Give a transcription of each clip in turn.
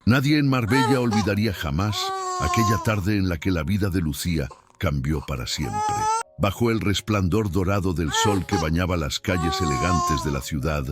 Nadie en Marbella olvidaría jamás aquella tarde en la que la vida de Lucía cambió para siempre. Bajo el resplandor dorado del sol que bañaba las calles elegantes de la ciudad,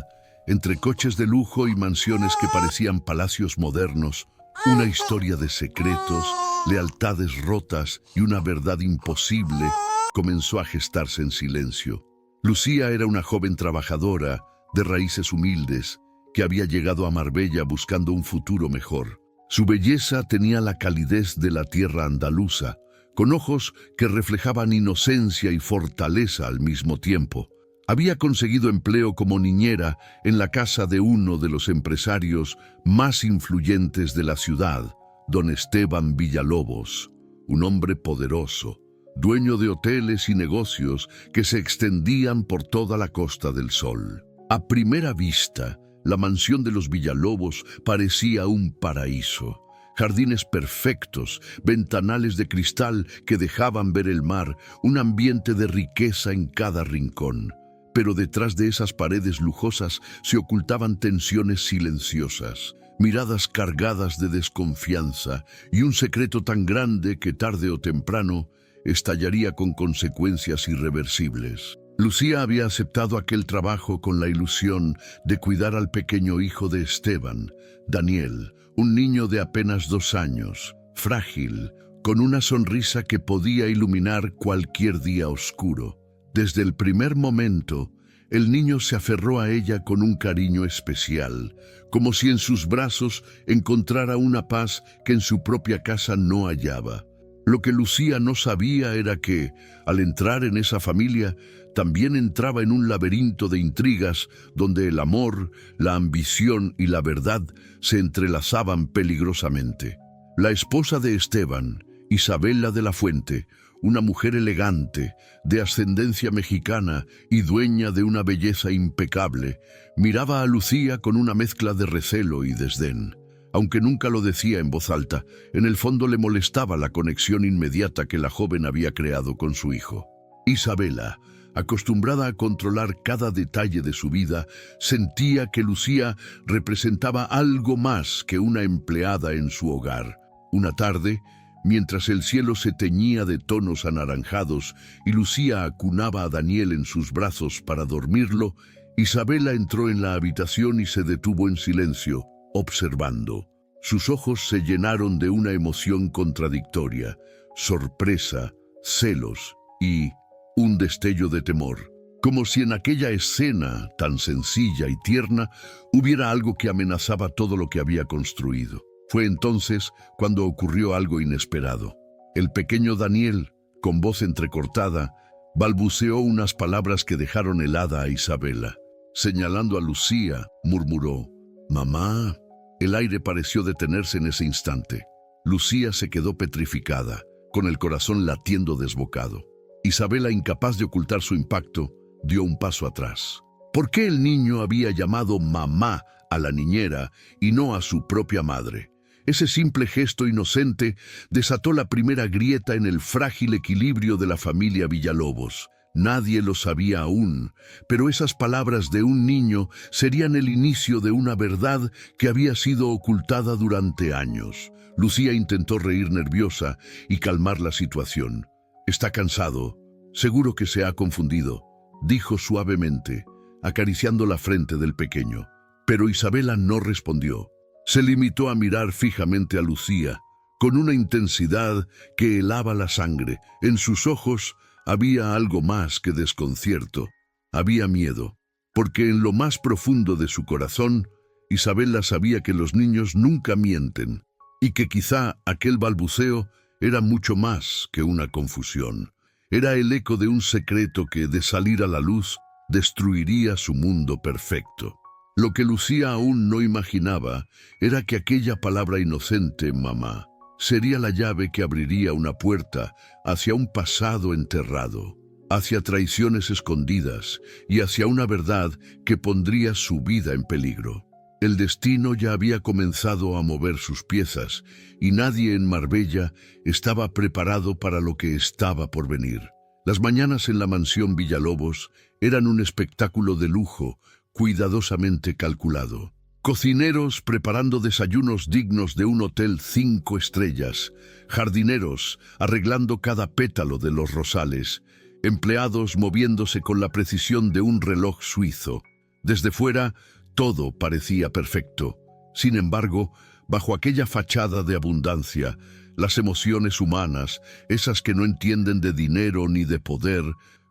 entre coches de lujo y mansiones que parecían palacios modernos, una historia de secretos, lealtades rotas y una verdad imposible comenzó a gestarse en silencio. Lucía era una joven trabajadora, de raíces humildes, que había llegado a Marbella buscando un futuro mejor. Su belleza tenía la calidez de la tierra andaluza, con ojos que reflejaban inocencia y fortaleza al mismo tiempo. Había conseguido empleo como niñera en la casa de uno de los empresarios más influyentes de la ciudad, don Esteban Villalobos, un hombre poderoso, dueño de hoteles y negocios que se extendían por toda la Costa del Sol. A primera vista, la mansión de los Villalobos parecía un paraíso. Jardines perfectos, ventanales de cristal que dejaban ver el mar, un ambiente de riqueza en cada rincón. Pero detrás de esas paredes lujosas se ocultaban tensiones silenciosas, miradas cargadas de desconfianza y un secreto tan grande que tarde o temprano estallaría con consecuencias irreversibles. Lucía había aceptado aquel trabajo con la ilusión de cuidar al pequeño hijo de Esteban, Daniel, un niño de apenas 2 años, frágil, con una sonrisa que podía iluminar cualquier día oscuro. Desde el primer momento, el niño se aferró a ella con un cariño especial, como si en sus brazos encontrara una paz que en su propia casa no hallaba. Lo que Lucía no sabía era que, al entrar en esa familia, también entraba en un laberinto de intrigas donde el amor, la ambición y la verdad se entrelazaban peligrosamente. La esposa de Esteban, Isabela de la Fuente, una mujer elegante, de ascendencia mexicana y dueña de una belleza impecable, miraba a Lucía con una mezcla de recelo y desdén. Aunque nunca lo decía en voz alta, en el fondo le molestaba la conexión inmediata que la joven había creado con su hijo. Isabela, acostumbrada a controlar cada detalle de su vida, sentía que Lucía representaba algo más que una empleada en su hogar. Una tarde, mientras el cielo se teñía de tonos anaranjados y Lucía acunaba a Daniel en sus brazos para dormirlo, Isabela entró en la habitación y se detuvo en silencio, observando. Sus ojos se llenaron de una emoción contradictoria, sorpresa, celos y un destello de temor, como si en aquella escena tan sencilla y tierna hubiera algo que amenazaba todo lo que había construido. Fue entonces cuando ocurrió algo inesperado. El pequeño Daniel, con voz entrecortada, balbuceó unas palabras que dejaron helada a Isabela. Señalando a Lucía, murmuró: «Mamá». El aire pareció detenerse en ese instante. Lucía se quedó petrificada, con el corazón latiendo desbocado. Isabela, incapaz de ocultar su impacto, dio un paso atrás. ¿Por qué el niño había llamado mamá a la niñera y no a su propia madre? Ese simple gesto inocente desató la primera grieta en el frágil equilibrio de la familia Villalobos. Nadie lo sabía aún, pero esas palabras de un niño serían el inicio de una verdad que había sido ocultada durante años. Lucía intentó reír nerviosa y calmar la situación. «Está cansado. Seguro que se ha confundido», dijo suavemente, acariciando la frente del pequeño. Pero Isabela no respondió. Se limitó a mirar fijamente a Lucía, con una intensidad que helaba la sangre. En sus ojos había algo más que desconcierto. Había miedo, porque en lo más profundo de su corazón, Isabela sabía que los niños nunca mienten, y que quizá aquel balbuceo era mucho más que una confusión. Era el eco de un secreto que, de salir a la luz, destruiría su mundo perfecto. Lo que Lucía aún no imaginaba era que aquella palabra inocente, mamá, sería la llave que abriría una puerta hacia un pasado enterrado, hacia traiciones escondidas y hacia una verdad que pondría su vida en peligro. El destino ya había comenzado a mover sus piezas y nadie en Marbella estaba preparado para lo que estaba por venir. Las mañanas en la mansión Villalobos eran un espectáculo de lujo cuidadosamente calculado. Cocineros preparando desayunos dignos de un hotel 5 estrellas, jardineros arreglando cada pétalo de los rosales, empleados moviéndose con la precisión de un reloj suizo. Desde fuera, todo parecía perfecto. Sin embargo, bajo aquella fachada de abundancia, las emociones humanas, esas que no entienden de dinero ni de poder,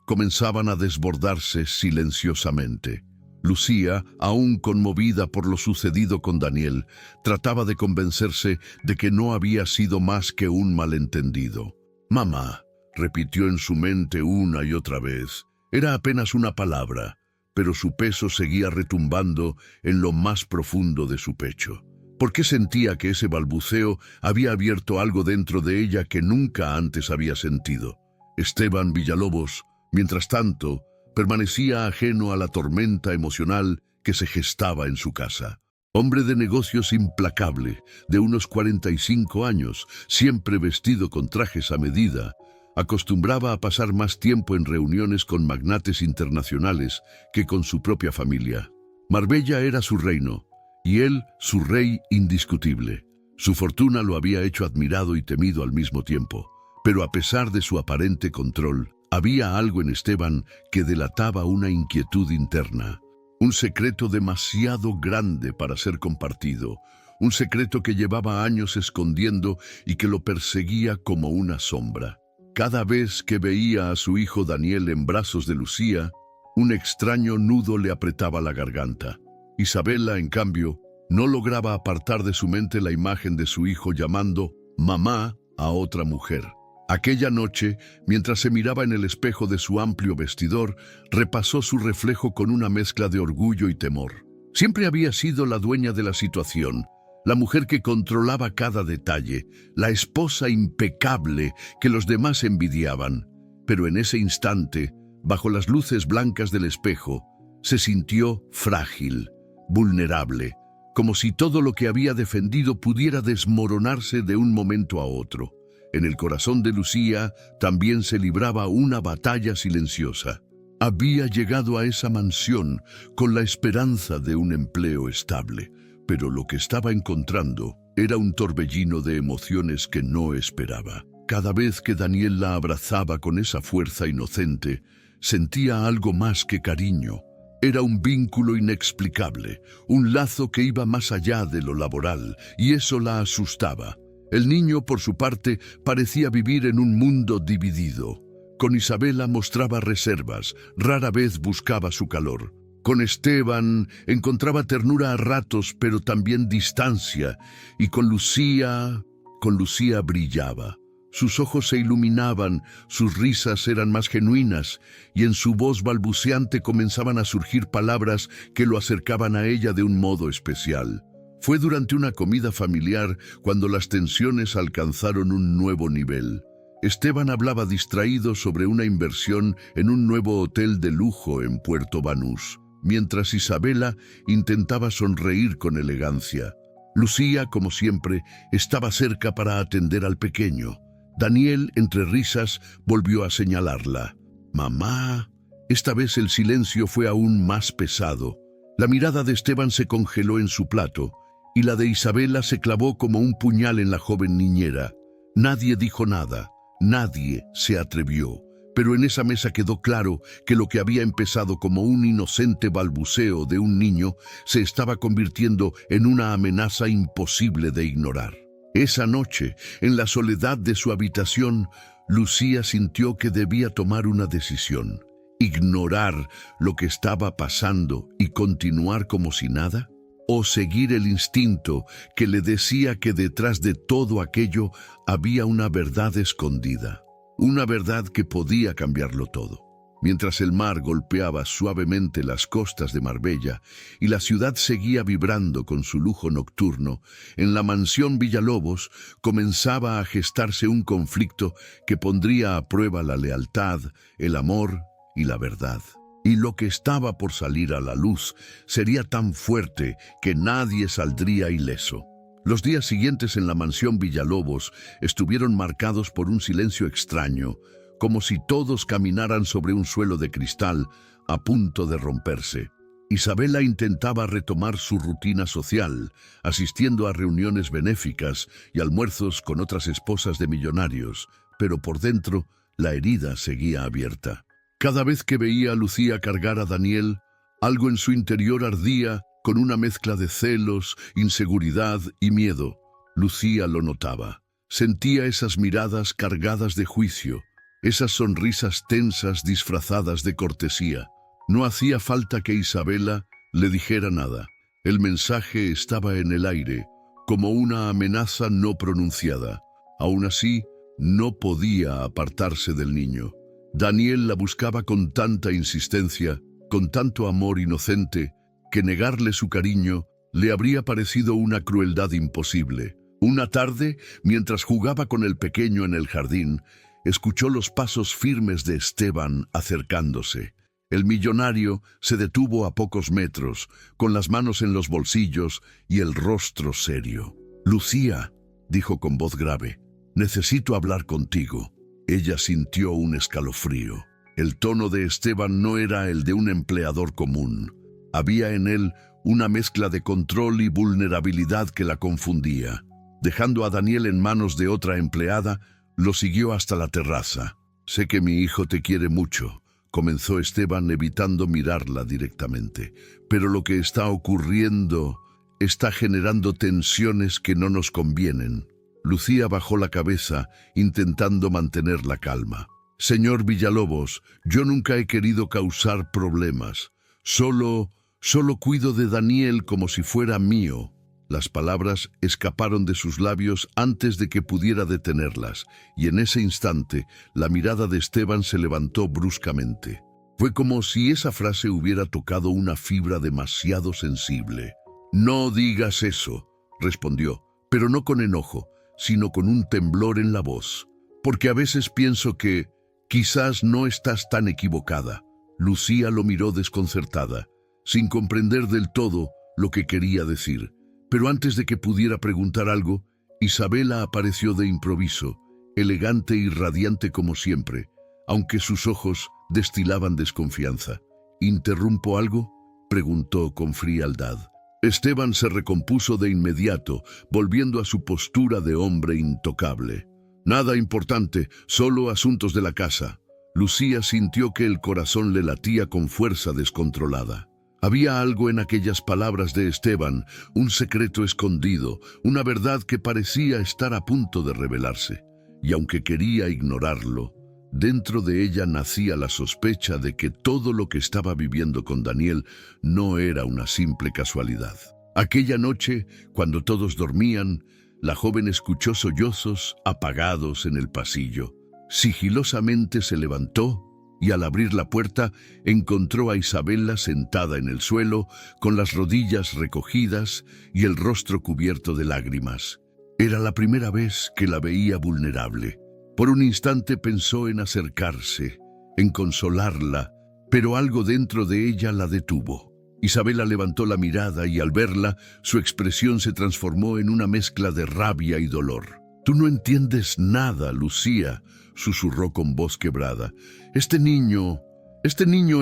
comenzaban a desbordarse silenciosamente. Lucía, aún conmovida por lo sucedido con Daniel, trataba de convencerse de que no había sido más que un malentendido. «Mamá», repitió en su mente una y otra vez. Era apenas una palabra, pero su peso seguía retumbando en lo más profundo de su pecho. ¿Por qué sentía que ese balbuceo había abierto algo dentro de ella que nunca antes había sentido? Esteban Villalobos, mientras tanto, permanecía ajeno a la tormenta emocional que se gestaba en su casa. Hombre de negocios implacable, de unos 45 años, siempre vestido con trajes a medida, acostumbraba a pasar más tiempo en reuniones con magnates internacionales que con su propia familia. Marbella era su reino, y él su rey indiscutible. Su fortuna lo había hecho admirado y temido al mismo tiempo, pero a pesar de su aparente control, había algo en Esteban que delataba una inquietud interna, un secreto demasiado grande para ser compartido, un secreto que llevaba años escondiendo y que lo perseguía como una sombra. Cada vez que veía a su hijo Daniel en brazos de Lucía, un extraño nudo le apretaba la garganta. Isabela, en cambio, no lograba apartar de su mente la imagen de su hijo llamando mamá a otra mujer. Aquella noche, mientras se miraba en el espejo de su amplio vestidor, repasó su reflejo con una mezcla de orgullo y temor. Siempre había sido la dueña de la situación, la mujer que controlaba cada detalle, la esposa impecable que los demás envidiaban. Pero en ese instante, bajo las luces blancas del espejo, se sintió frágil, vulnerable, como si todo lo que había defendido pudiera desmoronarse de un momento a otro. En el corazón de Lucía también se libraba una batalla silenciosa. Había llegado a esa mansión con la esperanza de un empleo estable, pero lo que estaba encontrando era un torbellino de emociones que no esperaba. Cada vez que Daniel la abrazaba con esa fuerza inocente, sentía algo más que cariño. Era un vínculo inexplicable, un lazo que iba más allá de lo laboral, y eso la asustaba. El niño, por su parte, parecía vivir en un mundo dividido. Con Isabela mostraba reservas, rara vez buscaba su calor. Con Esteban encontraba ternura a ratos, pero también distancia, y con Lucía brillaba. Sus ojos se iluminaban, sus risas eran más genuinas, y en su voz balbuceante comenzaban a surgir palabras que lo acercaban a ella de un modo especial. Fue durante una comida familiar cuando las tensiones alcanzaron un nuevo nivel. Esteban hablaba distraído sobre una inversión en un nuevo hotel de lujo en Puerto Banús, mientras Isabela intentaba sonreír con elegancia. Lucía, como siempre, estaba cerca para atender al pequeño. Daniel, entre risas, volvió a señalarla. «Mamá». Esta vez el silencio fue aún más pesado. La mirada de Esteban se congeló en su plato, y la de Isabela se clavó como un puñal en la joven niñera. Nadie dijo nada, nadie se atrevió, pero en esa mesa quedó claro que lo que había empezado como un inocente balbuceo de un niño se estaba convirtiendo en una amenaza imposible de ignorar. Esa noche, en la soledad de su habitación, Lucía sintió que debía tomar una decisión. ¿Ignorar lo que estaba pasando y continuar como si nada? ¿O seguir el instinto que le decía que detrás de todo aquello había una verdad escondida? Una verdad que podía cambiarlo todo. Mientras el mar golpeaba suavemente las costas de Marbella y la ciudad seguía vibrando con su lujo nocturno, en la mansión Villalobos comenzaba a gestarse un conflicto que pondría a prueba la lealtad, el amor y la verdad. Y lo que estaba por salir a la luz sería tan fuerte que nadie saldría ileso. Los días siguientes en la mansión Villalobos estuvieron marcados por un silencio extraño, como si todos caminaran sobre un suelo de cristal a punto de romperse. Isabela intentaba retomar su rutina social, asistiendo a reuniones benéficas y almuerzos con otras esposas de millonarios, pero por dentro la herida seguía abierta. Cada vez que veía a Lucía cargar a Daniel, algo en su interior ardía con una mezcla de celos, inseguridad y miedo. Lucía lo notaba. Sentía esas miradas cargadas de juicio, esas sonrisas tensas disfrazadas de cortesía. No hacía falta que Isabela le dijera nada. El mensaje estaba en el aire, como una amenaza no pronunciada. Aún así, no podía apartarse del niño. Daniel la buscaba con tanta insistencia, con tanto amor inocente, que negarle su cariño le habría parecido una crueldad imposible. Una tarde, mientras jugaba con el pequeño en el jardín, escuchó los pasos firmes de Esteban acercándose. El millonario se detuvo a pocos metros, con las manos en los bolsillos y el rostro serio. «Lucía», dijo con voz grave, «necesito hablar contigo». Ella sintió un escalofrío. El tono de Esteban no era el de un empleador común. Había en él una mezcla de control y vulnerabilidad que la confundía. Dejando a Daniel en manos de otra empleada, lo siguió hasta la terraza. «Sé que mi hijo te quiere mucho», comenzó Esteban evitando mirarla directamente. «Pero lo que está ocurriendo está generando tensiones que no nos convienen». Lucía bajó la cabeza, intentando mantener la calma. «Señor Villalobos, yo nunca he querido causar problemas. Solo cuido de Daniel como si fuera mío». Las palabras escaparon de sus labios antes de que pudiera detenerlas, y en ese instante la mirada de Esteban se levantó bruscamente. Fue como si esa frase hubiera tocado una fibra demasiado sensible. «No digas eso», respondió, pero no con enojo, sino con un temblor en la voz. «Porque a veces pienso que quizás no estás tan equivocada». Lucía lo miró desconcertada, sin comprender del todo lo que quería decir. Pero antes de que pudiera preguntar algo, Isabela apareció de improviso, elegante y radiante como siempre, aunque sus ojos destilaban desconfianza. «¿Interrumpo algo?», preguntó con frialdad. Esteban se recompuso de inmediato, volviendo a su postura de hombre intocable. «Nada importante, solo asuntos de la casa». Lucía sintió que el corazón le latía con fuerza descontrolada. Había algo en aquellas palabras de Esteban, un secreto escondido, una verdad que parecía estar a punto de revelarse. Y aunque quería ignorarlo, dentro de ella nacía la sospecha de que todo lo que estaba viviendo con Daniel no era una simple casualidad. Aquella noche, cuando todos dormían, la joven escuchó sollozos apagados en el pasillo. Sigilosamente se levantó y al abrir la puerta encontró a Isabela sentada en el suelo, con las rodillas recogidas y el rostro cubierto de lágrimas. Era la primera vez que la veía vulnerable. Por un instante pensó en acercarse, en consolarla, pero algo dentro de ella la detuvo. Isabela levantó la mirada y al verla, su expresión se transformó en una mezcla de rabia y dolor. «Tú no entiendes nada, Lucía», susurró con voz quebrada. Este niño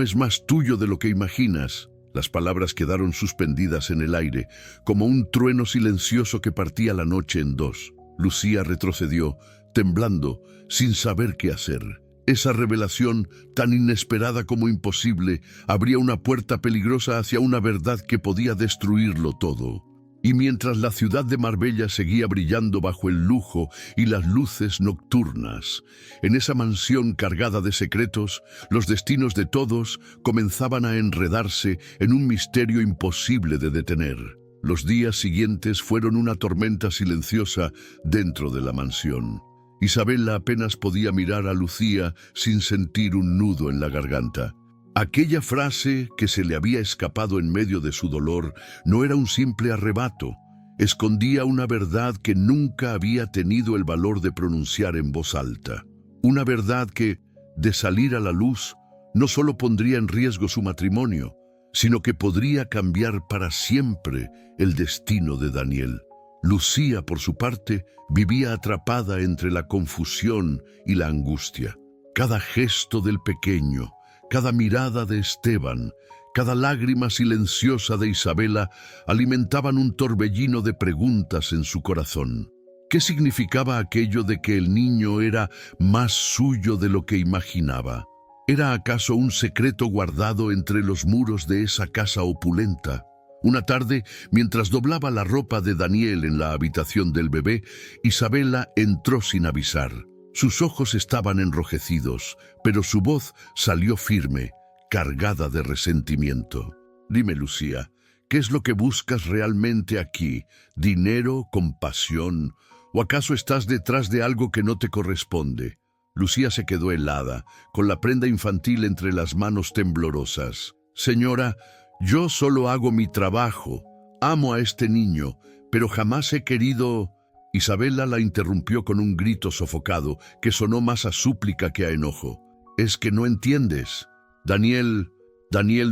es más tuyo de lo que imaginas». Las palabras quedaron suspendidas en el aire, como un trueno silencioso que partía la noche en dos. Lucía retrocedió, temblando, sin saber qué hacer. Esa revelación, tan inesperada como imposible, abría una puerta peligrosa hacia una verdad que podía destruirlo todo. Y mientras la ciudad de Marbella seguía brillando bajo el lujo y las luces nocturnas, en esa mansión cargada de secretos, los destinos de todos comenzaban a enredarse en un misterio imposible de detener. Los días siguientes fueron una tormenta silenciosa dentro de la mansión. Isabela apenas podía mirar a Lucía sin sentir un nudo en la garganta. Aquella frase que se le había escapado en medio de su dolor no era un simple arrebato. Escondía una verdad que nunca había tenido el valor de pronunciar en voz alta. Una verdad que, de salir a la luz, no solo pondría en riesgo su matrimonio, sino que podría cambiar para siempre el destino de Daniel. Lucía, por su parte, vivía atrapada entre la confusión y la angustia. Cada gesto del pequeño, cada mirada de Esteban, Cada lágrima silenciosa de Isabela alimentaban un torbellino de preguntas en su corazón. ¿Qué significaba aquello de que el niño era más suyo de lo que imaginaba? ¿Era acaso un secreto guardado entre los muros de esa casa opulenta? Una tarde, mientras doblaba la ropa de Daniel en la habitación del bebé, Isabela entró sin avisar. Sus ojos estaban enrojecidos, pero su voz salió firme, cargada de resentimiento. Dime, Lucía, ¿qué es lo que buscas realmente aquí? ¿Dinero, compasión? ¿O acaso estás detrás de algo que no te corresponde? Lucía se quedó helada, con la prenda infantil entre las manos temblorosas. Señora, yo solo hago mi trabajo. Amo a este niño, pero jamás he querido... Isabela la interrumpió con un grito sofocado que sonó más a súplica que a enojo. «Es que no entiendes. Daniel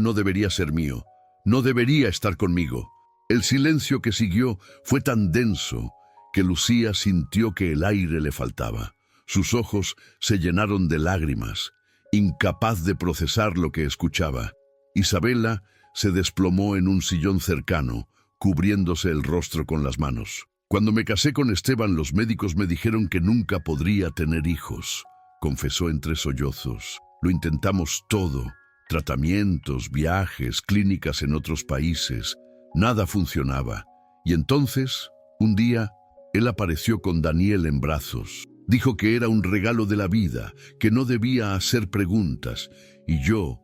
no debería ser mío. No debería estar conmigo». El silencio que siguió fue tan denso que Lucía sintió que el aire le faltaba. Sus ojos se llenaron de lágrimas, incapaz de procesar lo que escuchaba. Isabela se desplomó en un sillón cercano, cubriéndose el rostro con las manos. «Cuando me casé con Esteban, los médicos me dijeron que nunca podría tener hijos», confesó entre sollozos. «Lo intentamos todo, tratamientos, viajes, clínicas en otros países. Nada funcionaba. Y entonces, un día, él apareció con Daniel en brazos. Dijo que era un regalo de la vida, que no debía hacer preguntas. Y yo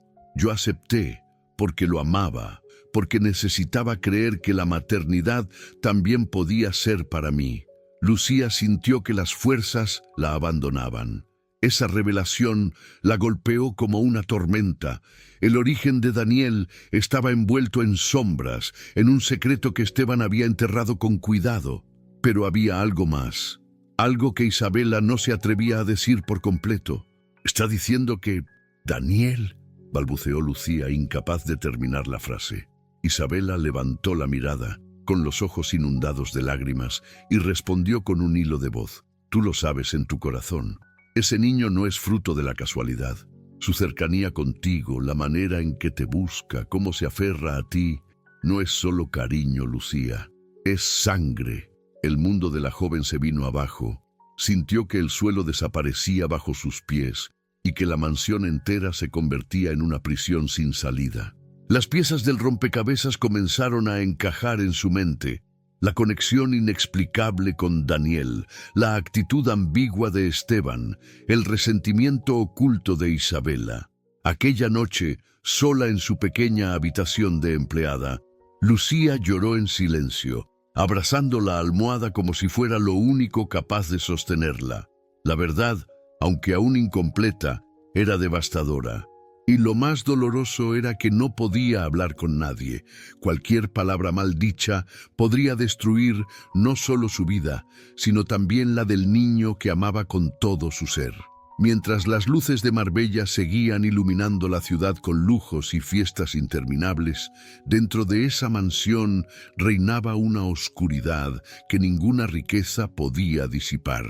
acepté, porque lo amaba, porque necesitaba creer que la maternidad también podía ser para mí». Lucía sintió que las fuerzas la abandonaban. Esa revelación la golpeó como una tormenta. El origen de Daniel estaba envuelto en sombras, en un secreto que Esteban había enterrado con cuidado. Pero había algo más, algo que Isabela no se atrevía a decir por completo. «¿Está diciendo que Daniel?», balbuceó Lucía, incapaz de terminar la frase. Isabela levantó la mirada, con los ojos inundados de lágrimas, y respondió con un hilo de voz. «Tú lo sabes en tu corazón. Ese niño no es fruto de la casualidad. Su cercanía contigo, la manera en que te busca, cómo se aferra a ti, no es solo cariño, Lucía. Es sangre». El mundo de la joven se vino abajo. Sintió que el suelo desaparecía bajo sus pies y que la mansión entera se convertía en una prisión sin salida. Las piezas del rompecabezas comenzaron a encajar en su mente. La conexión inexplicable con Daniel, la actitud ambigua de Esteban, el resentimiento oculto de Isabela. Aquella noche, sola en su pequeña habitación de empleada, Lucía lloró en silencio, abrazando la almohada como si fuera lo único capaz de sostenerla. La verdad, aunque aún incompleta, era devastadora. Y lo más doloroso era que no podía hablar con nadie. Cualquier palabra mal dicha podría destruir no solo su vida, sino también la del niño que amaba con todo su ser. Mientras las luces de Marbella seguían iluminando la ciudad con lujos y fiestas interminables, dentro de esa mansión reinaba una oscuridad que ninguna riqueza podía disipar.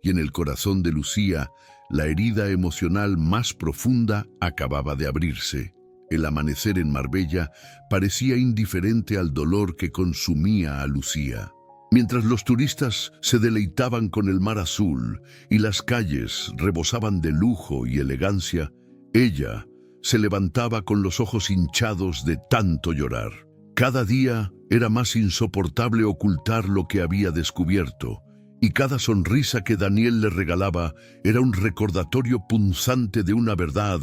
Y en el corazón de Lucía, la herida emocional más profunda acababa de abrirse. El amanecer en Marbella parecía indiferente al dolor que consumía a Lucía. Mientras los turistas se deleitaban con el mar azul y las calles rebosaban de lujo y elegancia, ella se levantaba con los ojos hinchados de tanto llorar. Cada día era más insoportable ocultar lo que había descubierto, y cada sonrisa que Daniel le regalaba era un recordatorio punzante de una verdad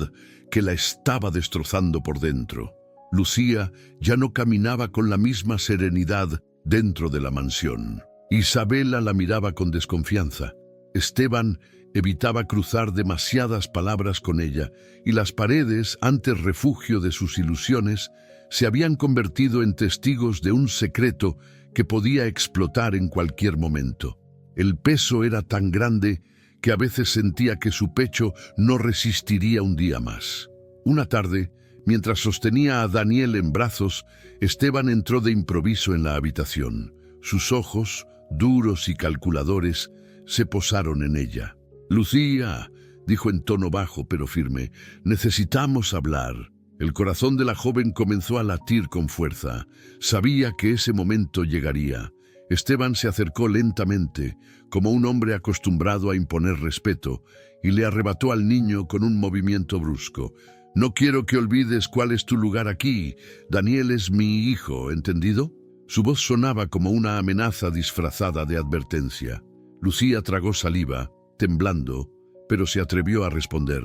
que la estaba destrozando por dentro. Lucía ya no caminaba con la misma serenidad dentro de la mansión. Isabela la miraba con desconfianza. Esteban evitaba cruzar demasiadas palabras con ella, y las paredes, antes refugio de sus ilusiones, se habían convertido en testigos de un secreto que podía explotar en cualquier momento. El peso era tan grande que a veces sentía que su pecho no resistiría un día más. Una tarde, mientras sostenía a Daniel en brazos, Esteban entró de improviso en la habitación. Sus ojos, duros y calculadores, se posaron en ella. «Lucía», dijo en tono bajo pero firme, «necesitamos hablar». El corazón de la joven comenzó a latir con fuerza. Sabía que ese momento llegaría. Esteban se acercó lentamente, como un hombre acostumbrado a imponer respeto, y le arrebató al niño con un movimiento brusco. «No quiero que olvides cuál es tu lugar aquí. Daniel es mi hijo, ¿entendido?». Su voz sonaba como una amenaza disfrazada de advertencia. Lucía tragó saliva, temblando, pero se atrevió a responder.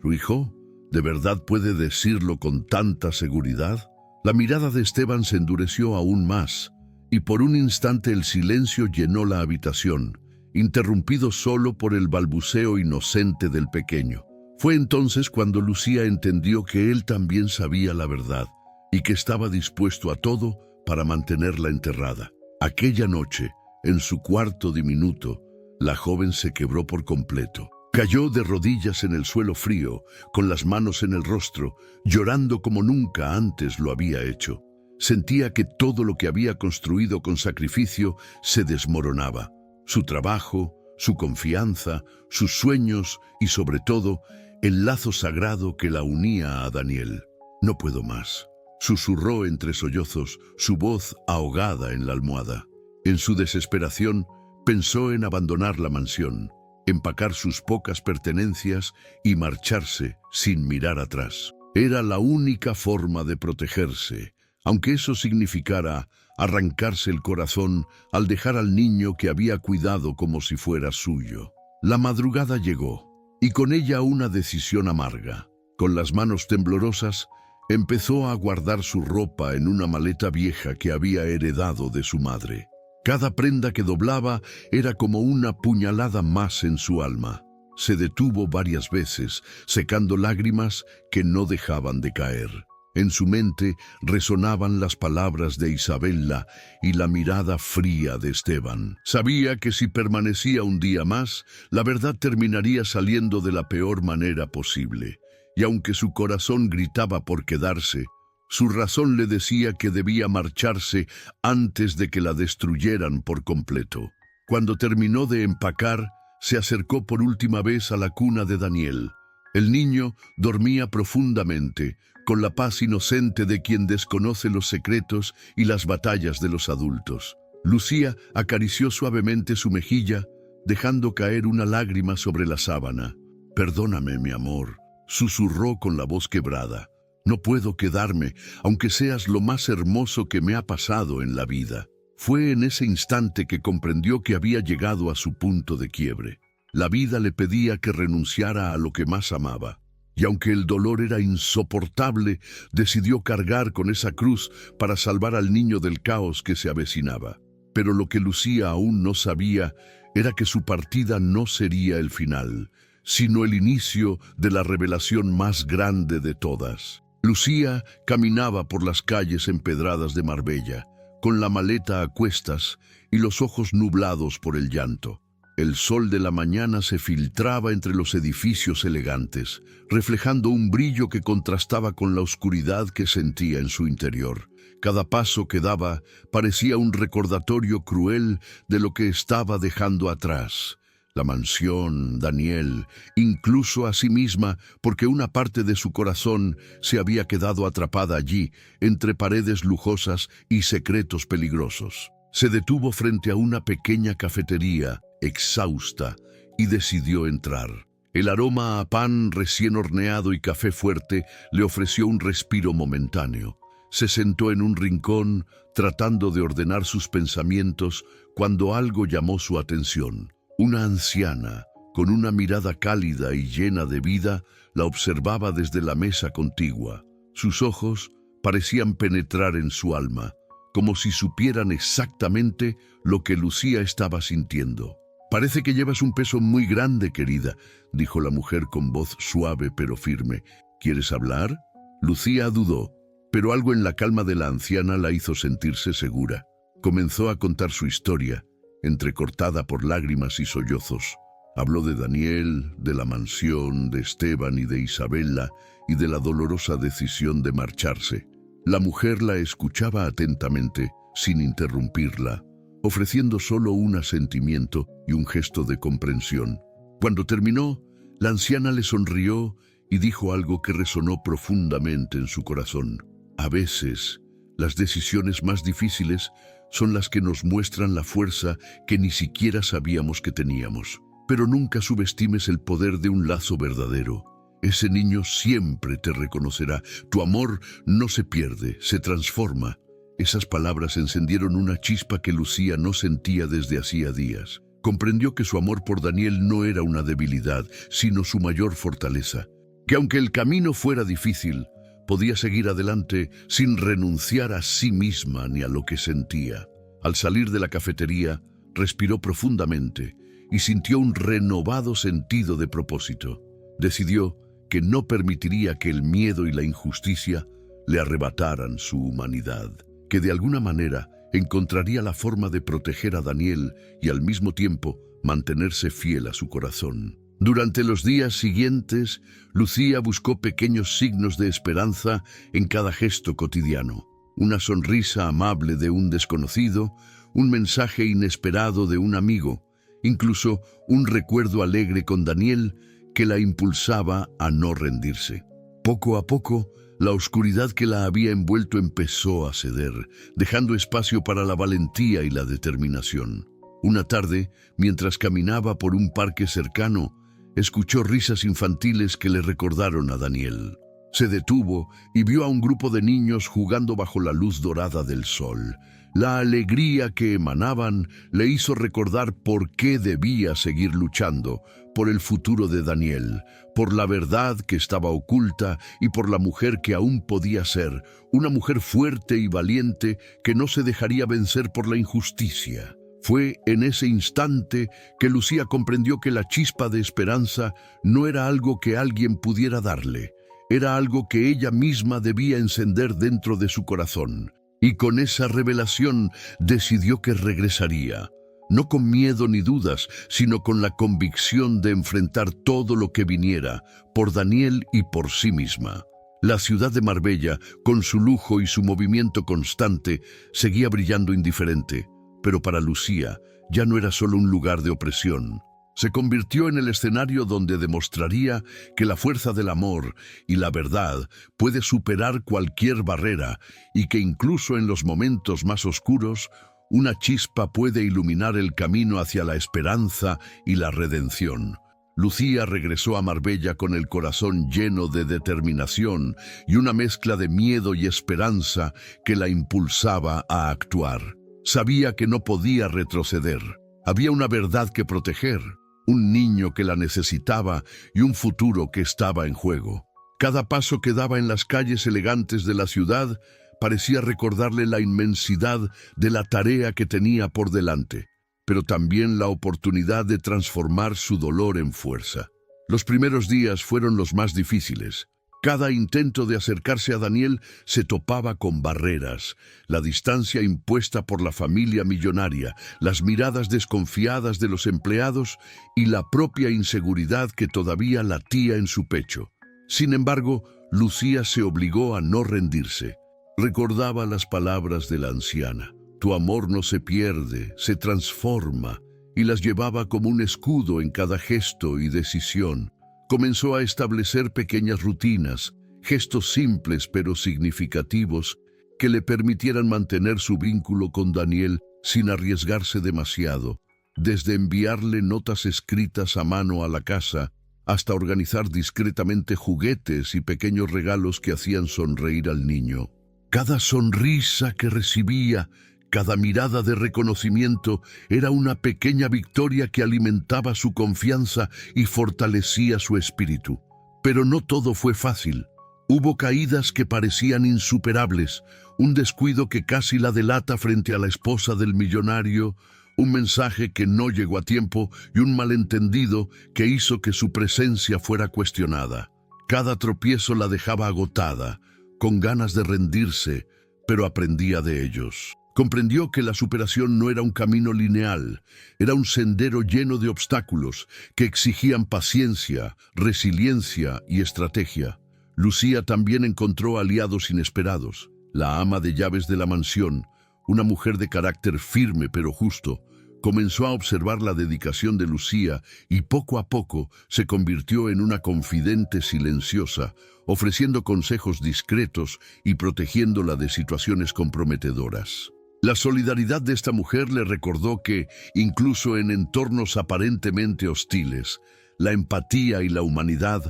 «¿Su hijo? ¿De verdad puede decirlo con tanta seguridad?». La mirada de Esteban se endureció aún más, y por un instante el silencio llenó la habitación, interrumpido solo por el balbuceo inocente del pequeño. Fue entonces cuando Lucía entendió que él también sabía la verdad, y que estaba dispuesto a todo para mantenerla enterrada. Aquella noche, en su cuarto diminuto, la joven se quebró por completo. Cayó de rodillas en el suelo frío, con las manos en el rostro, llorando como nunca antes lo había hecho. Sentía que todo lo que había construido con sacrificio se desmoronaba. Su trabajo, su confianza, sus sueños y, sobre todo, el lazo sagrado que la unía a Daniel. «No puedo más», susurró entre sollozos, su voz ahogada en la almohada. En su desesperación, pensó en abandonar la mansión, empacar sus pocas pertenencias y marcharse sin mirar atrás. Era la única forma de protegerse, aunque eso significara arrancarse el corazón al dejar al niño que había cuidado como si fuera suyo. La madrugada llegó, y con ella una decisión amarga. Con las manos temblorosas, empezó a guardar su ropa en una maleta vieja que había heredado de su madre. Cada prenda que doblaba era como una puñalada más en su alma. Se detuvo varias veces, secando lágrimas que no dejaban de caer. En su mente resonaban las palabras de Isabella y la mirada fría de Esteban. Sabía que si permanecía un día más, la verdad terminaría saliendo de la peor manera posible. Y aunque su corazón gritaba por quedarse, su razón le decía que debía marcharse antes de que la destruyeran por completo. Cuando terminó de empacar, se acercó por última vez a la cuna de Daniel. El niño dormía profundamente, con la paz inocente de quien desconoce los secretos y las batallas de los adultos. Lucía acarició suavemente su mejilla, dejando caer una lágrima sobre la sábana. «Perdóname, mi amor», susurró con la voz quebrada. «No puedo quedarme, aunque seas lo más hermoso que me ha pasado en la vida». Fue en ese instante que comprendió que había llegado a su punto de quiebre. La vida le pedía que renunciara a lo que más amaba. Y aunque el dolor era insoportable, decidió cargar con esa cruz para salvar al niño del caos que se avecinaba. Pero lo que Lucía aún no sabía era que su partida no sería el final, sino el inicio de la revelación más grande de todas. Lucía caminaba por las calles empedradas de Marbella, con la maleta a cuestas y los ojos nublados por el llanto. El sol de la mañana se filtraba entre los edificios elegantes, reflejando un brillo que contrastaba con la oscuridad que sentía en su interior. Cada paso que daba parecía un recordatorio cruel de lo que estaba dejando atrás. La mansión, Daniel, incluso a sí misma, porque una parte de su corazón se había quedado atrapada allí, entre paredes lujosas y secretos peligrosos. Se detuvo frente a una pequeña cafetería, exhausta, y decidió entrar. El aroma a pan recién horneado y café fuerte le ofreció un respiro momentáneo. Se sentó en un rincón, tratando de ordenar sus pensamientos, cuando algo llamó su atención. Una anciana, con una mirada cálida y llena de vida, la observaba desde la mesa contigua. Sus ojos parecían penetrar en su alma, como si supieran exactamente lo que Lucía estaba sintiendo. «Parece que llevas un peso muy grande, querida», dijo la mujer con voz suave pero firme. «¿Quieres hablar?». Lucía dudó, pero algo en la calma de la anciana la hizo sentirse segura. Comenzó a contar su historia, entrecortada por lágrimas y sollozos. Habló de Daniel, de la mansión, de Esteban y de Isabella, y de la dolorosa decisión de marcharse. La mujer la escuchaba atentamente, sin interrumpirla, ofreciendo solo un asentimiento y un gesto de comprensión. Cuando terminó, la anciana le sonrió y dijo algo que resonó profundamente en su corazón. A veces, las decisiones más difíciles son las que nos muestran la fuerza que ni siquiera sabíamos que teníamos. Pero nunca subestimes el poder de un lazo verdadero. Ese niño siempre te reconocerá. Tu amor no se pierde, se transforma. Esas palabras encendieron una chispa que Lucía no sentía desde hacía días. Comprendió que su amor por Daniel no era una debilidad, sino su mayor fortaleza. Que aunque el camino fuera difícil, podía seguir adelante sin renunciar a sí misma ni a lo que sentía. Al salir de la cafetería, respiró profundamente y sintió un renovado sentido de propósito. Decidió que no permitiría que el miedo y la injusticia le arrebataran su humanidad, que de alguna manera encontraría la forma de proteger a Daniel y al mismo tiempo mantenerse fiel a su corazón. Durante los días siguientes, Lucía buscó pequeños signos de esperanza en cada gesto cotidiano. Una sonrisa amable de un desconocido, un mensaje inesperado de un amigo, incluso un recuerdo alegre con Daniel que la impulsaba a no rendirse. Poco a poco, la oscuridad que la había envuelto empezó a ceder, dejando espacio para la valentía y la determinación. Una tarde, mientras caminaba por un parque cercano, escuchó risas infantiles que le recordaron a Daniel. Se detuvo y vio a un grupo de niños jugando bajo la luz dorada del sol. La alegría que emanaban le hizo recordar por qué debía seguir luchando, por el futuro de Daniel, por la verdad que estaba oculta y por la mujer que aún podía ser, una mujer fuerte y valiente que no se dejaría vencer por la injusticia. Fue en ese instante que Lucía comprendió que la chispa de esperanza no era algo que alguien pudiera darle, era algo que ella misma debía encender dentro de su corazón. Y con esa revelación decidió que regresaría, no con miedo ni dudas, sino con la convicción de enfrentar todo lo que viniera, por Daniel y por sí misma. La ciudad de Marbella, con su lujo y su movimiento constante, seguía brillando indiferente, pero para Lucía ya no era solo un lugar de opresión. Se convirtió en el escenario donde demostraría que la fuerza del amor y la verdad puede superar cualquier barrera y que incluso en los momentos más oscuros, una chispa puede iluminar el camino hacia la esperanza y la redención. Lucía regresó a Marbella con el corazón lleno de determinación y una mezcla de miedo y esperanza que la impulsaba a actuar. Sabía que no podía retroceder. Había una verdad que proteger, un niño que la necesitaba y un futuro que estaba en juego. Cada paso que daba en las calles elegantes de la ciudad parecía recordarle la inmensidad de la tarea que tenía por delante, pero también la oportunidad de transformar su dolor en fuerza. Los primeros días fueron los más difíciles. Cada intento de acercarse a Daniel se topaba con barreras, la distancia impuesta por la familia millonaria, las miradas desconfiadas de los empleados y la propia inseguridad que todavía latía en su pecho. Sin embargo, Lucía se obligó a no rendirse. Recordaba las palabras de la anciana: «Tu amor no se pierde, se transforma», y las llevaba como un escudo en cada gesto y decisión. Comenzó a establecer pequeñas rutinas, gestos simples pero significativos, que le permitieran mantener su vínculo con Daniel sin arriesgarse demasiado, desde enviarle notas escritas a mano a la casa hasta organizar discretamente juguetes y pequeños regalos que hacían sonreír al niño. Cada sonrisa que recibía, cada mirada de reconocimiento era una pequeña victoria que alimentaba su confianza y fortalecía su espíritu. Pero no todo fue fácil. Hubo caídas que parecían insuperables, un descuido que casi la delata frente a la esposa del millonario, un mensaje que no llegó a tiempo y un malentendido que hizo que su presencia fuera cuestionada. Cada tropiezo la dejaba agotada, con ganas de rendirse, pero aprendía de ellos. Comprendió que la superación no era un camino lineal, era un sendero lleno de obstáculos que exigían paciencia, resiliencia y estrategia. Lucía también encontró aliados inesperados. La ama de llaves de la mansión, una mujer de carácter firme pero justo, Comenzó a observar la dedicación de Lucía y poco a poco se convirtió en una confidente silenciosa, ofreciendo consejos discretos y protegiéndola de situaciones comprometedoras. La solidaridad de esta mujer le recordó que, incluso en entornos aparentemente hostiles, la empatía y la humanidad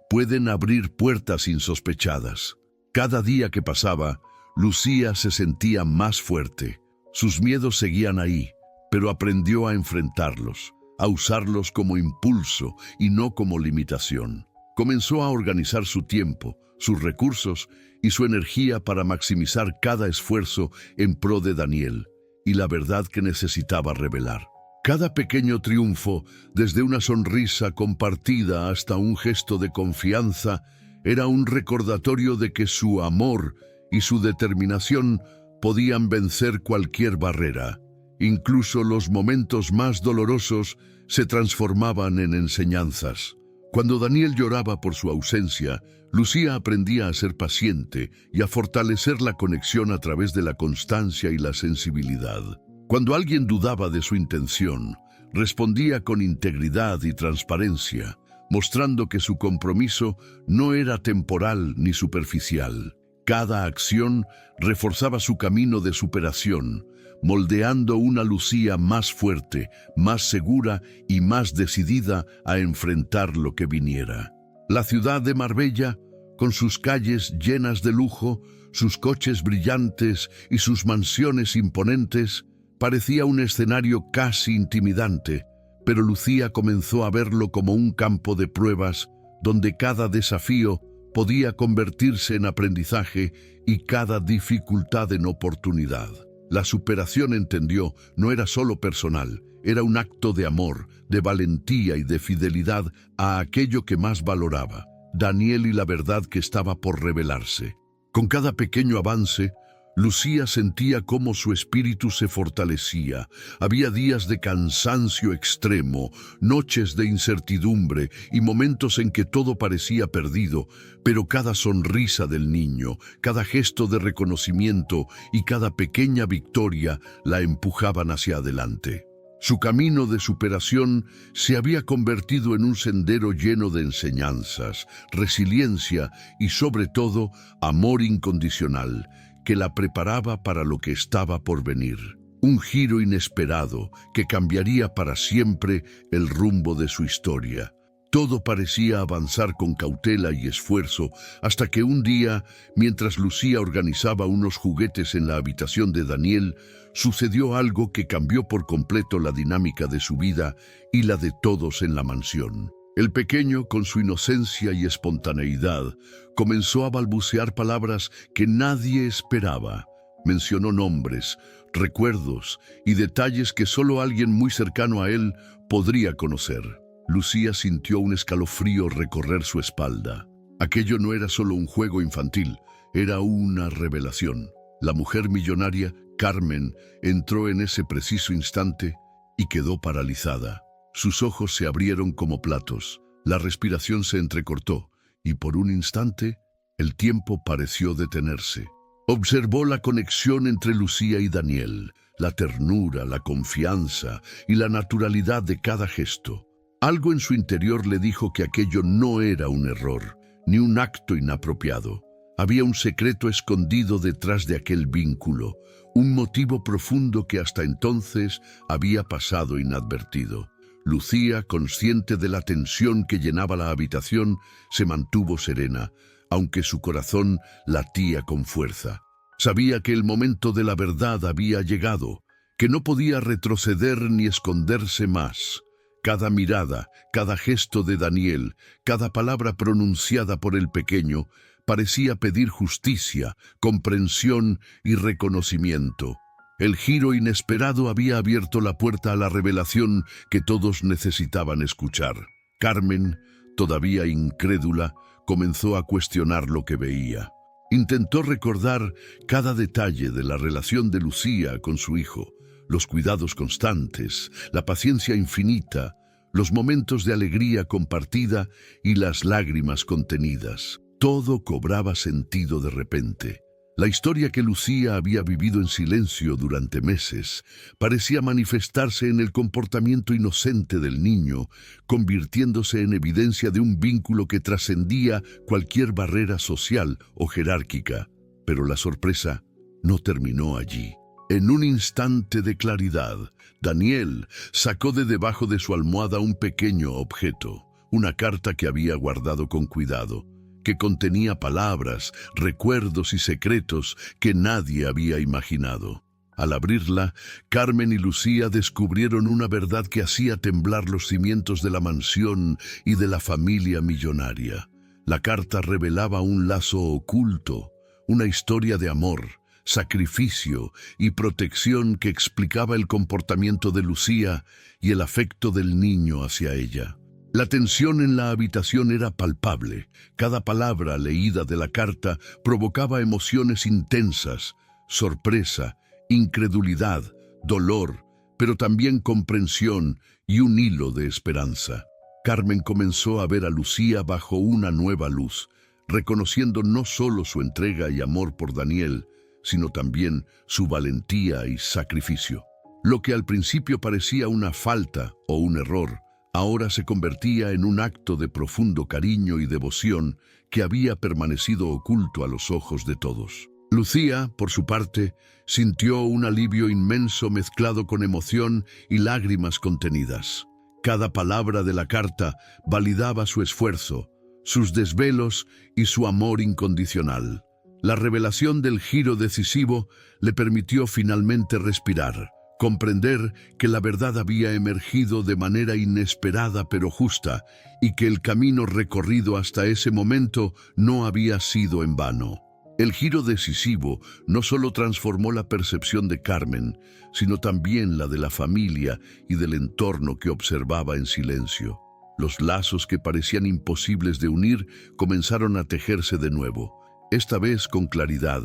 pueden abrir puertas insospechadas. Cada día que pasaba, Lucía se sentía más fuerte. Sus miedos seguían ahí, pero aprendió a enfrentarlos, a usarlos como impulso y no como limitación. Comenzó a organizar su tiempo, sus recursos y su energía para maximizar cada esfuerzo en pro de Daniel y la verdad que necesitaba revelar. Cada pequeño triunfo, desde una sonrisa compartida hasta un gesto de confianza, era un recordatorio de que su amor y su determinación podían vencer cualquier barrera. Incluso los momentos más dolorosos se transformaban en enseñanzas. Cuando Daniel lloraba por su ausencia, Lucía aprendía a ser paciente y a fortalecer la conexión a través de la constancia y la sensibilidad. Cuando alguien dudaba de su intención, respondía con integridad y transparencia, mostrando que su compromiso no era temporal ni superficial. Cada acción reforzaba su camino de superación, moldeando una Lucía más fuerte, más segura y más decidida a enfrentar lo que viniera. La ciudad de Marbella, con sus calles llenas de lujo, sus coches brillantes y sus mansiones imponentes, parecía un escenario casi intimidante, pero Lucía comenzó a verlo como un campo de pruebas donde cada desafío podía convertirse en aprendizaje y cada dificultad en oportunidad. La superación, entendió, no era solo personal, era un acto de amor, de valentía y de fidelidad a aquello que más valoraba, Daniel y la verdad que estaba por revelarse. Con cada pequeño avance, Lucía sentía cómo su espíritu se fortalecía. Había días de cansancio extremo, noches de incertidumbre y momentos en que todo parecía perdido, pero cada sonrisa del niño, cada gesto de reconocimiento y cada pequeña victoria la empujaban hacia adelante. Su camino de superación se había convertido en un sendero lleno de enseñanzas, resiliencia y, sobre todo, amor incondicional, que la preparaba para lo que estaba por venir. Un giro inesperado que cambiaría para siempre el rumbo de su historia. Todo parecía avanzar con cautela y esfuerzo, hasta que un día, mientras Lucía organizaba unos juguetes en la habitación de Daniel, sucedió algo que cambió por completo la dinámica de su vida y la de todos en la mansión. El pequeño, con su inocencia y espontaneidad, comenzó a balbucear palabras que nadie esperaba. Mencionó nombres, recuerdos y detalles que solo alguien muy cercano a él podría conocer. Lucía sintió un escalofrío recorrer su espalda. Aquello no era solo un juego infantil, era una revelación. La mujer millonaria, Carmen, entró en ese preciso instante y quedó paralizada. Sus ojos se abrieron como platos, la respiración se entrecortó y por un instante el tiempo pareció detenerse. Observó la conexión entre Lucía y Daniel, la ternura, la confianza y la naturalidad de cada gesto. Algo en su interior le dijo que aquello no era un error, ni un acto inapropiado. Había un secreto escondido detrás de aquel vínculo, un motivo profundo que hasta entonces había pasado inadvertido. Lucía, consciente de la tensión que llenaba la habitación, se mantuvo serena, aunque su corazón latía con fuerza. Sabía que el momento de la verdad había llegado, que no podía retroceder ni esconderse más. Cada mirada, cada gesto de Daniel, cada palabra pronunciada por el pequeño, parecía pedir justicia, comprensión y reconocimiento. El giro inesperado había abierto la puerta a la revelación que todos necesitaban escuchar. Carmen, todavía incrédula, comenzó a cuestionar lo que veía. Intentó recordar cada detalle de la relación de Lucía con su hijo, los cuidados constantes, la paciencia infinita, los momentos de alegría compartida y las lágrimas contenidas. Todo cobraba sentido de repente. La historia que Lucía había vivido en silencio durante meses parecía manifestarse en el comportamiento inocente del niño, convirtiéndose en evidencia de un vínculo que trascendía cualquier barrera social o jerárquica. Pero la sorpresa no terminó allí. En un instante de claridad, Daniel sacó de debajo de su almohada un pequeño objeto, una carta que había guardado con cuidado, que contenía palabras, recuerdos y secretos que nadie había imaginado. Al abrirla, Carmen y Lucía descubrieron una verdad que hacía temblar los cimientos de la mansión y de la familia millonaria. La carta revelaba un lazo oculto, una historia de amor, sacrificio y protección que explicaba el comportamiento de Lucía y el afecto del niño hacia ella. La tensión en la habitación era palpable. Cada palabra leída de la carta provocaba emociones intensas, sorpresa, incredulidad, dolor, pero también comprensión y un hilo de esperanza. Carmen comenzó a ver a Lucía bajo una nueva luz, reconociendo no solo su entrega y amor por Daniel, sino también su valentía y sacrificio. Lo que al principio parecía una falta o un error, ahora se convertía en un acto de profundo cariño y devoción que había permanecido oculto a los ojos de todos. Lucía, por su parte, sintió un alivio inmenso mezclado con emoción y lágrimas contenidas. Cada palabra de la carta validaba su esfuerzo, sus desvelos y su amor incondicional. La revelación del giro decisivo le permitió finalmente respirar, comprender que la verdad había emergido de manera inesperada pero justa y que el camino recorrido hasta ese momento no había sido en vano. El giro decisivo no solo transformó la percepción de Carmen, sino también la de la familia y del entorno que observaba en silencio. Los lazos que parecían imposibles de unir comenzaron a tejerse de nuevo, esta vez con claridad,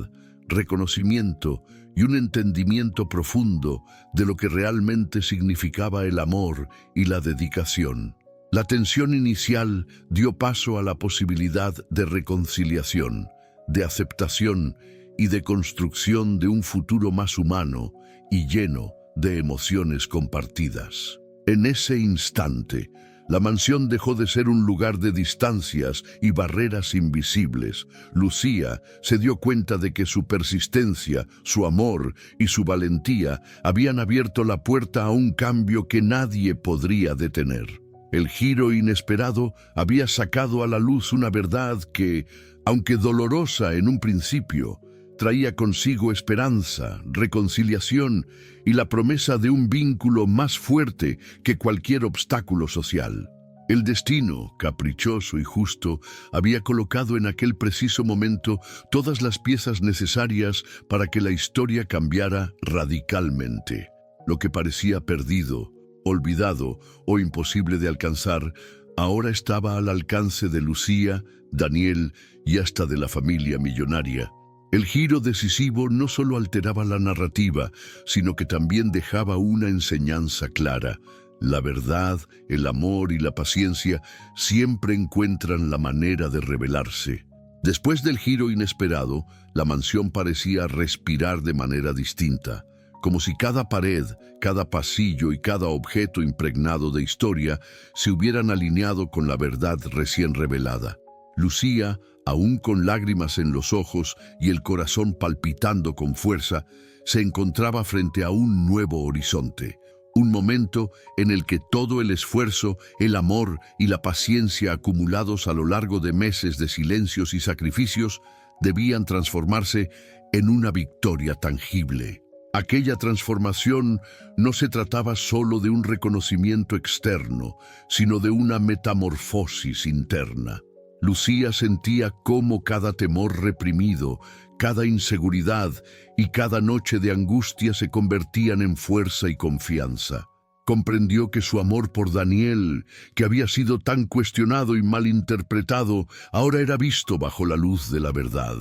reconocimiento y un entendimiento profundo de lo que realmente significaba el amor y la dedicación. La tensión inicial dio paso a la posibilidad de reconciliación, de aceptación y de construcción de un futuro más humano y lleno de emociones compartidas. En ese instante, la mansión dejó de ser un lugar de distancias y barreras invisibles. Lucía se dio cuenta de que su persistencia, su amor y su valentía habían abierto la puerta a un cambio que nadie podría detener. El giro inesperado había sacado a la luz una verdad que, aunque dolorosa en un principio, traía consigo esperanza, reconciliación y la promesa de un vínculo más fuerte que cualquier obstáculo social. El destino, caprichoso y justo, había colocado en aquel preciso momento todas las piezas necesarias para que la historia cambiara radicalmente. Lo que parecía perdido, olvidado o imposible de alcanzar, ahora estaba al alcance de Lucía, Daniel y hasta de la familia millonaria. El giro decisivo no solo alteraba la narrativa, sino que también dejaba una enseñanza clara. La verdad, el amor y la paciencia siempre encuentran la manera de revelarse. Después del giro inesperado, la mansión parecía respirar de manera distinta, como si cada pared, cada pasillo y cada objeto impregnado de historia se hubieran alineado con la verdad recién revelada. Lucía, aún con lágrimas en los ojos y el corazón palpitando con fuerza, se encontraba frente a un nuevo horizonte, un momento en el que todo el esfuerzo, el amor y la paciencia acumulados a lo largo de meses de silencios y sacrificios debían transformarse en una victoria tangible. Aquella transformación no se trataba solo de un reconocimiento externo, sino de una metamorfosis interna. Lucía sentía cómo cada temor reprimido, cada inseguridad y cada noche de angustia se convertían en fuerza y confianza. Comprendió que su amor por Daniel, que había sido tan cuestionado y malinterpretado, ahora era visto bajo la luz de la verdad.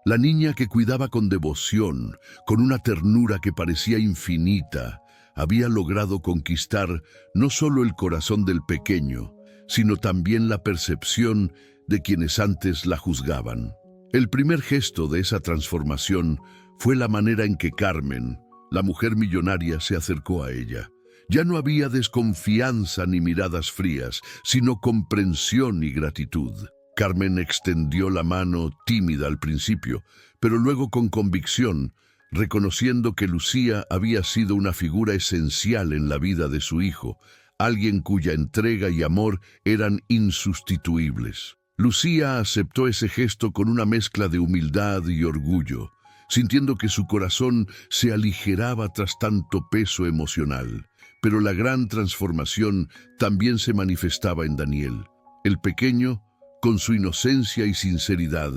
La niña que cuidaba con devoción, con una ternura que parecía infinita, había logrado conquistar no solo el corazón del pequeño, sino también la percepción de quienes antes la juzgaban. El primer gesto de esa transformación fue la manera en que Carmen, la mujer millonaria, se acercó a ella. Ya no había desconfianza ni miradas frías, sino comprensión y gratitud. Carmen extendió la mano tímida al principio, pero luego con convicción, reconociendo que Lucía había sido una figura esencial en la vida de su hijo, alguien cuya entrega y amor eran insustituibles. Lucía aceptó ese gesto con una mezcla de humildad y orgullo, sintiendo que su corazón se aligeraba tras tanto peso emocional. Pero la gran transformación también se manifestaba en Daniel. El pequeño, con su inocencia y sinceridad,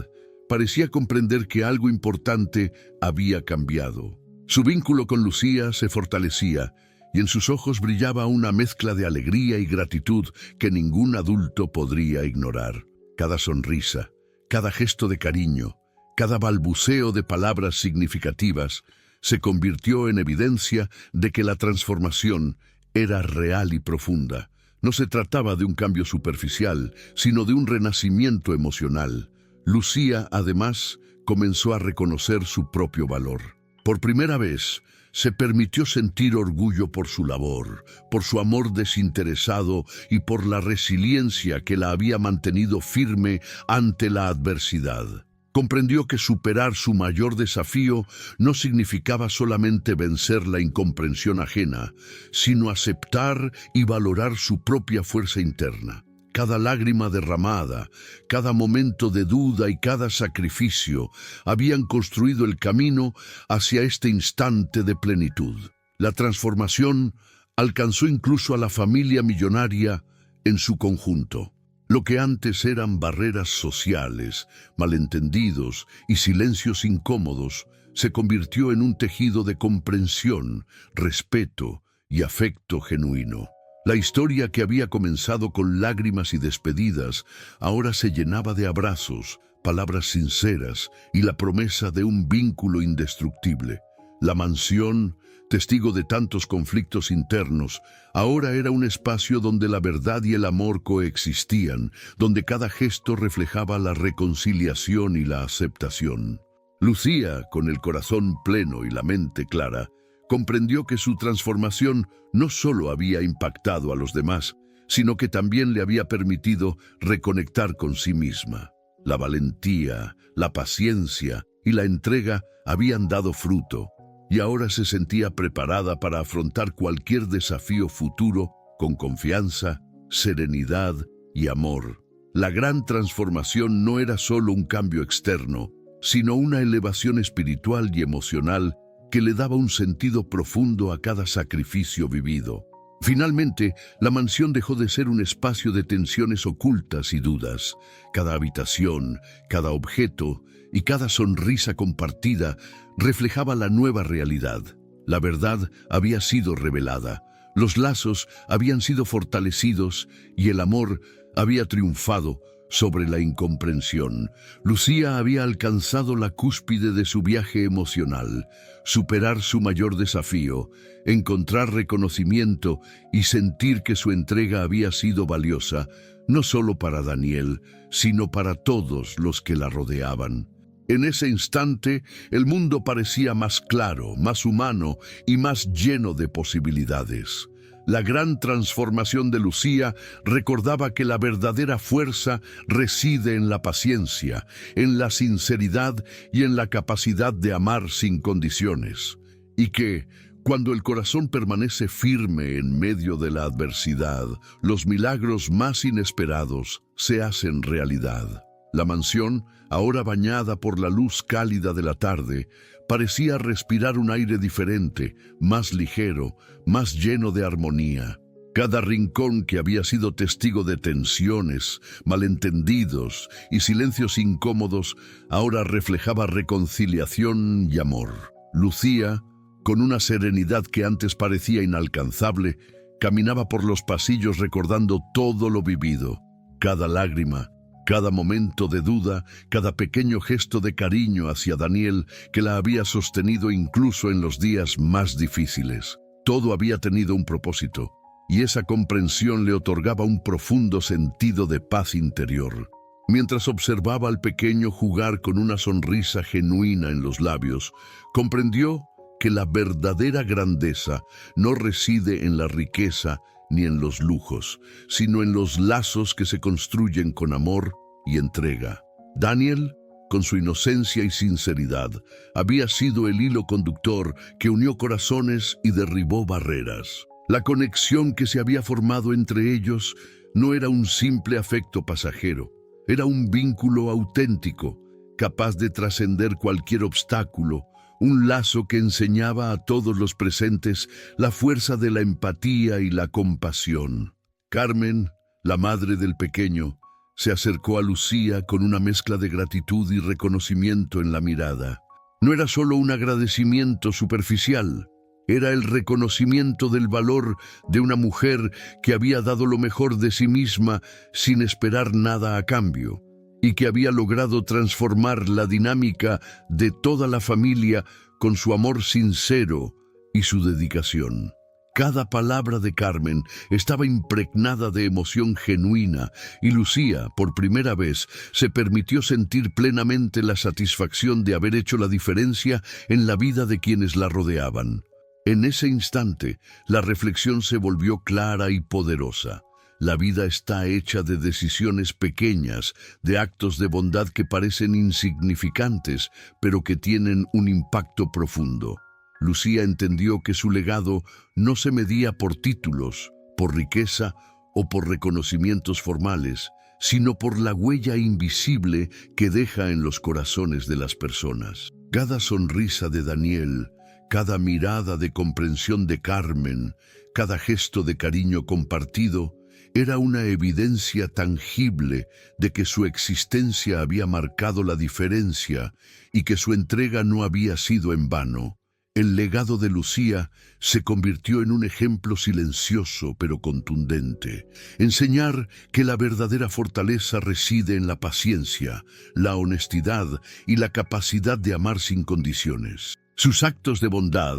parecía comprender que algo importante había cambiado. Su vínculo con Lucía se fortalecía, y en sus ojos brillaba una mezcla de alegría y gratitud que ningún adulto podría ignorar. Cada sonrisa, cada gesto de cariño, cada balbuceo de palabras significativas se convirtió en evidencia de que la transformación era real y profunda. No se trataba de un cambio superficial, sino de un renacimiento emocional. Lucía, además, comenzó a reconocer su propio valor. Por primera vez, se permitió sentir orgullo por su labor, por su amor desinteresado y por la resiliencia que la había mantenido firme ante la adversidad. Comprendió que superar su mayor desafío no significaba solamente vencer la incomprensión ajena, sino aceptar y valorar su propia fuerza interna. Cada lágrima derramada, cada momento de duda y cada sacrificio habían construido el camino hacia este instante de plenitud. La transformación alcanzó incluso a la familia millonaria en su conjunto. Lo que antes eran barreras sociales, malentendidos y silencios incómodos, se convirtió en un tejido de comprensión, respeto y afecto genuino. La historia que había comenzado con lágrimas y despedidas ahora se llenaba de abrazos, palabras sinceras y la promesa de un vínculo indestructible. La mansión, testigo de tantos conflictos internos, ahora era un espacio donde la verdad y el amor coexistían, donde cada gesto reflejaba la reconciliación y la aceptación. Lucía, con el corazón pleno y la mente clara, comprendió que su transformación no solo había impactado a los demás, sino que también le había permitido reconectar con sí misma. La valentía, la paciencia y la entrega habían dado fruto, y ahora se sentía preparada para afrontar cualquier desafío futuro con confianza, serenidad y amor. La gran transformación no era solo un cambio externo, sino una elevación espiritual y emocional que le daba un sentido profundo a cada sacrificio vivido. Finalmente, la mansión dejó de ser un espacio de tensiones ocultas y dudas. Cada habitación, cada objeto y cada sonrisa compartida reflejaba la nueva realidad. La verdad había sido revelada, los lazos habían sido fortalecidos y el amor había triunfado sobre la incomprensión. Lucía había alcanzado la cúspide de su viaje emocional, superar su mayor desafío, encontrar reconocimiento y sentir que su entrega había sido valiosa, no solo para Daniel, sino para todos los que la rodeaban. En ese instante, el mundo parecía más claro, más humano y más lleno de posibilidades. La gran transformación de Lucía recordaba que la verdadera fuerza reside en la paciencia, en la sinceridad y en la capacidad de amar sin condiciones. Y que, cuando el corazón permanece firme en medio de la adversidad, los milagros más inesperados se hacen realidad. La mansión, ahora bañada por la luz cálida de la tarde, parecía respirar un aire diferente, más ligero, más lleno de armonía. Cada rincón que había sido testigo de tensiones, malentendidos y silencios incómodos, ahora reflejaba reconciliación y amor. Lucía, con una serenidad que antes parecía inalcanzable, caminaba por los pasillos recordando todo lo vivido, cada lágrima, cada momento de duda, cada pequeño gesto de cariño hacia Daniel que la había sostenido incluso en los días más difíciles. Todo había tenido un propósito, y esa comprensión le otorgaba un profundo sentido de paz interior. Mientras observaba al pequeño jugar con una sonrisa genuina en los labios, comprendió que la verdadera grandeza no reside en la riqueza ni en los lujos, sino en los lazos que se construyen con amor y entrega. Daniel, con su inocencia y sinceridad, había sido el hilo conductor que unió corazones y derribó barreras. La conexión que se había formado entre ellos no era un simple afecto pasajero, era un vínculo auténtico, capaz de trascender cualquier obstáculo, un lazo que enseñaba a todos los presentes la fuerza de la empatía y la compasión. Carmen, la madre del pequeño, se acercó a Lucía con una mezcla de gratitud y reconocimiento en la mirada. No era solo un agradecimiento superficial, era el reconocimiento del valor de una mujer que había dado lo mejor de sí misma sin esperar nada a cambio, y que había logrado transformar la dinámica de toda la familia con su amor sincero y su dedicación. Cada palabra de Carmen estaba impregnada de emoción genuina y Lucía, por primera vez, se permitió sentir plenamente la satisfacción de haber hecho la diferencia en la vida de quienes la rodeaban. En ese instante, la reflexión se volvió clara y poderosa. La vida está hecha de decisiones pequeñas, de actos de bondad que parecen insignificantes, pero que tienen un impacto profundo. Lucía entendió que su legado no se medía por títulos, por riqueza o por reconocimientos formales, sino por la huella invisible que deja en los corazones de las personas. Cada sonrisa de Daniel, cada mirada de comprensión de Carmen, cada gesto de cariño compartido, era una evidencia tangible de que su existencia había marcado la diferencia y que su entrega no había sido en vano. El legado de Lucía se convirtió en un ejemplo silencioso pero contundente. Enseñar que la verdadera fortaleza reside en la paciencia, la honestidad y la capacidad de amar sin condiciones. Sus actos de bondad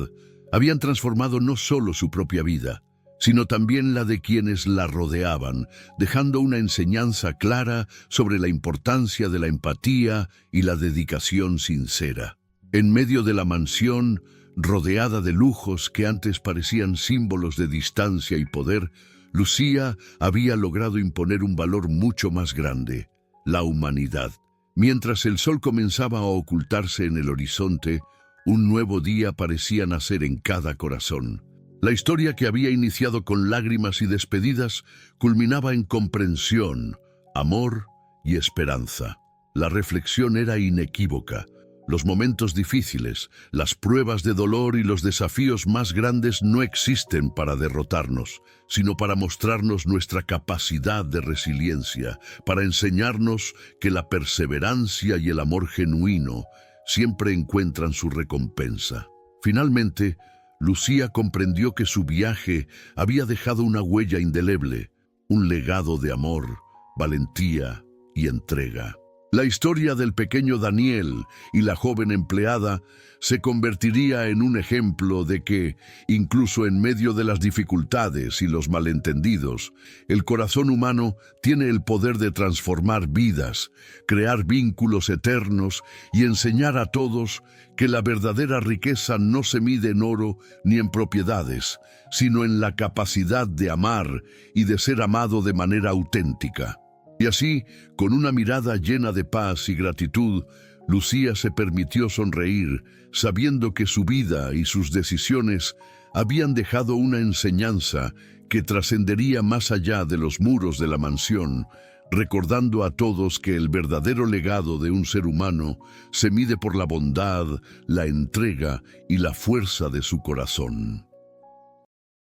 habían transformado no solo su propia vida, sino también la de quienes la rodeaban, dejando una enseñanza clara sobre la importancia de la empatía y la dedicación sincera. En medio de la mansión, rodeada de lujos que antes parecían símbolos de distancia y poder, Lucía había logrado imponer un valor mucho más grande: la humanidad. Mientras el sol comenzaba a ocultarse en el horizonte, un nuevo día parecía nacer en cada corazón. La historia que había iniciado con lágrimas y despedidas culminaba en comprensión, amor y esperanza. La reflexión era inequívoca. Los momentos difíciles, las pruebas de dolor y los desafíos más grandes no existen para derrotarnos, sino para mostrarnos nuestra capacidad de resiliencia, para enseñarnos que la perseverancia y el amor genuino siempre encuentran su recompensa. Finalmente, Lucía comprendió que su viaje había dejado una huella indeleble, un legado de amor, valentía y entrega. La historia del pequeño Daniel y la joven empleada se convertiría en un ejemplo de que, incluso en medio de las dificultades y los malentendidos, el corazón humano tiene el poder de transformar vidas, crear vínculos eternos y enseñar a todos que la verdadera riqueza no se mide en oro ni en propiedades, sino en la capacidad de amar y de ser amado de manera auténtica. Y así, con una mirada llena de paz y gratitud, Lucía se permitió sonreír, sabiendo que su vida y sus decisiones habían dejado una enseñanza que trascendería más allá de los muros de la mansión, recordando a todos que el verdadero legado de un ser humano se mide por la bondad, la entrega y la fuerza de su corazón.